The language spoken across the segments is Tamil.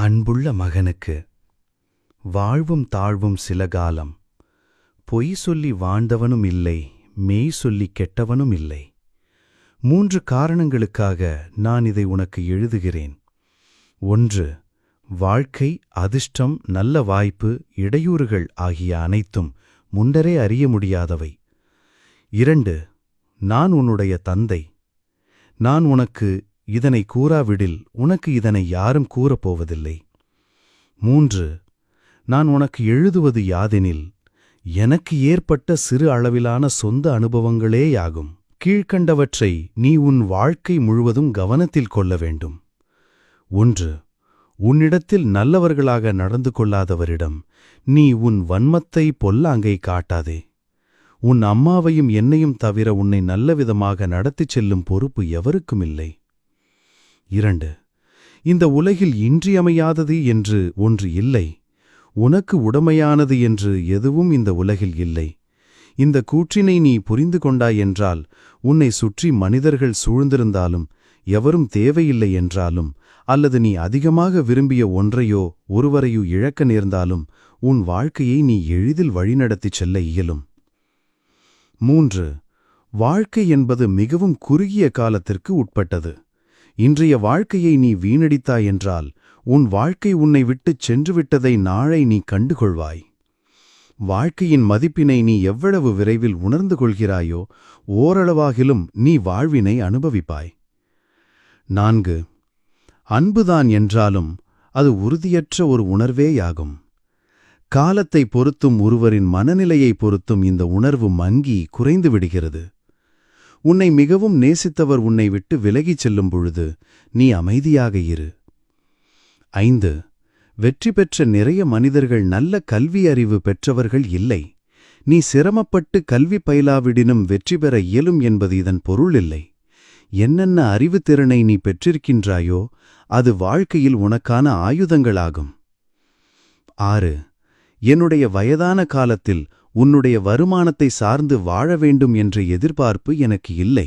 அன்புள்ள மகனுக்கு வாழ்வும் தாழ்வும் சில காலம். பொய் சொல்லி வாழ்ந்தவனும் இல்லை, மெய் சொல்லி கெட்டவனும் இல்லை. 3 காரணங்களுக்காக நான் இதை உனக்கு எழுதுகிறேன். 1. வாழ்க்கை, அதிர்ஷ்டம், நல்ல வாய்ப்பு, இடையூறுகள் ஆகிய அனைத்தும் முன்னரே அறிய முடியாதவை. 2. நான் உன்னுடைய தந்தை. நான் உனக்கு இதனை கூறாவிடில் உனக்கு இதனை யாரும் கூறப்போவதில்லை. 3. நான் உனக்கு எழுதுவது யாதெனில் எனக்கு ஏற்பட்ட சிறு அளவிலான சொந்த அனுபவங்களேயாகும். கீழ்க்கண்டவற்றை நீ உன் வாழ்க்கை முழுவதும் கவனத்தில் கொள்ள வேண்டும். 1. உன்னிடத்தில் நல்லவர்களாக நடந்து கொள்ளாதவரிடம் நீ உன் வன்மத்தை பொல்லாங்கை காட்டாதே. உன் அம்மாவையும் என்னையும் தவிர உன்னை நல்லவிதமாக நடத்திச் செல்லும் பொறுப்பு எவருக்குமில்லை. 2. இந்த உலகில் இன்றியமையாதது என்று ஒன்று இல்லை. உனக்கு உடமையானது என்று எதுவும் இந்த உலகில் இல்லை. இந்த கூற்றினை நீ புரிந்து கொண்டாய் என்றால், உன்னை சுற்றி மனிதர்கள் சூழ்ந்திருந்தாலும், எவரும் தேவையில்லை என்றாலும், அல்லது நீ அதிகமாக விரும்பிய ஒன்றையோ ஒருவரையோ இழக்க நேர்ந்தாலும் உன் வாழ்க்கையை நீ எளிதில் வழிநடத்திச் செல்ல இயலும். 3. வாழ்க்கை என்பது மிகவும் குறுகிய காலத்திற்கு உட்பட்டது. இன்றைய வாழ்க்கையை நீ வீணடித்தாய் என்றால் உன் வாழ்க்கை உன்னை விட்டுச் சென்றுவிட்டதை நாளை நீ கண்டுகொள்வாய். வாழ்க்கையின் மதிப்பினை நீ எவ்வளவு விரைவில் உணர்ந்து கொள்கிறாயோ ஓரளவாகிலும் நீ வாழ்வினை அனுபவிப்பாய். 4. அன்புதான் என்றாலும் அது உறுதியற்ற ஒரு உணர்வேயாகும். காலத்தை பொறுத்தும் ஒருவரின் மனநிலையை பொறுத்தும் இந்த உணர்வு மங்கி குறைந்து விடுகிறது. உன்னை மிகவும் நேசித்தவர் உன்னை விட்டு விலகிச் செல்லும் பொழுது நீ அமைதியாக இரு. 5. வெற்றி பெற்ற நிறைய மனிதர்கள் நல்ல கல்வி அறிவு பெற்றவர்கள் இல்லை. நீ சிரமப்பட்டு கல்வி பயிலாவிடினும் வெற்றி பெற இயலும் என்பது இதன் பொருள் இல்லை. என்னென்ன அறிவுத்திறனை நீ பெற்றிருக்கின்றாயோ அது வாழ்க்கையில் உனக்கான ஆயுதங்களாகும். 6. என்னுடைய வயதான காலத்தில் உன்னுடைய வருமானத்தை சார்ந்து வாழ வேண்டும் என்ற எதிர்பார்ப்பு எனக்கு இல்லை.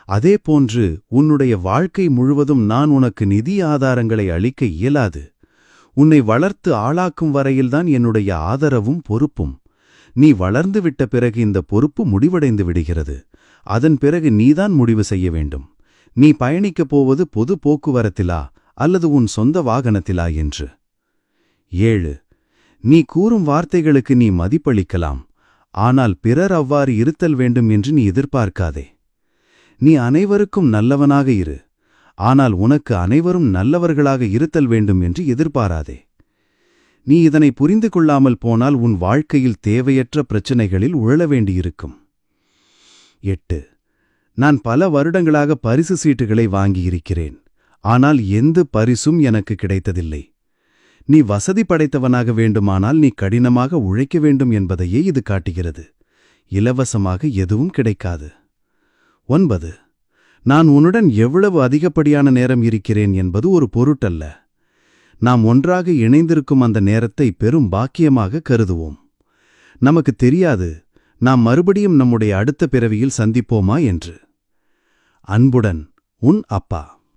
அதேபோன்று உன்னுடைய வாழ்க்கை முழுவதும் நான் உனக்கு நிதி ஆதாரங்களை அளிக்க இயலாது. உன்னை வளர்த்து ஆளாக்கும் வரையில்தான் என்னுடைய ஆதரவும் பொறுப்பும். நீ வளர்ந்து விட்ட பிறகு இந்த பொறுப்பு முடிவடைந்து விடுகிறது. அதன் பிறகு நீதான் முடிவு செய்ய வேண்டும். நீ பயணிக்கப் போவது பொது போக்குவரத்திலா அல்லது உன் சொந்த வாகனத்திலா என்று. 7. நீ கூறும் வார்த்தைகளுக்கு நீ மதிப்பளிக்கலாம். ஆனால் பிறர் அவ்வாறு இருத்தல் வேண்டும் என்று நீ எதிர்பார்க்காதே. நீ அனைவருக்கும் நல்லவனாக இரு. ஆனால் உனக்கு அனைவரும் நல்லவர்களாக இருத்தல் வேண்டும் என்று எதிர்பாராதே. நீ இதனை புரிந்து கொள்ளாமல் போனால் உன் வாழ்க்கையில் தேவையற்ற பிரச்சினைகளில் உழல வேண்டியிருக்கும். 8. நான் பல வருடங்களாக பரிசு சீட்டுகளை வாங்கியிருக்கிறேன். ஆனால் எந்த பரிசும் எனக்கு கிடைத்ததில்லை. நீ வசதி படைத்தவனாக வேண்டுமானால் நீ கடினமாக உழைக்க வேண்டும் என்பதையே இது காட்டுகிறது. இலவசமாக எதுவும் கிடைக்காது. 9. நான் உன்னுடன் எவ்வளவு அதிகப்படியான நேரம் இருக்கிறேன் என்பது ஒரு பொருட்டல்ல. நாம் ஒன்றாக இணைந்திருக்கும் அந்த நேரத்தை பெரும் பாக்கியமாக கருதுவோம். நமக்கு தெரியாது நாம் மறுபடியும் நம்முடைய அடுத்த பிறவியில் சந்திப்போமா என்று. அன்புடன் உன் அப்பா.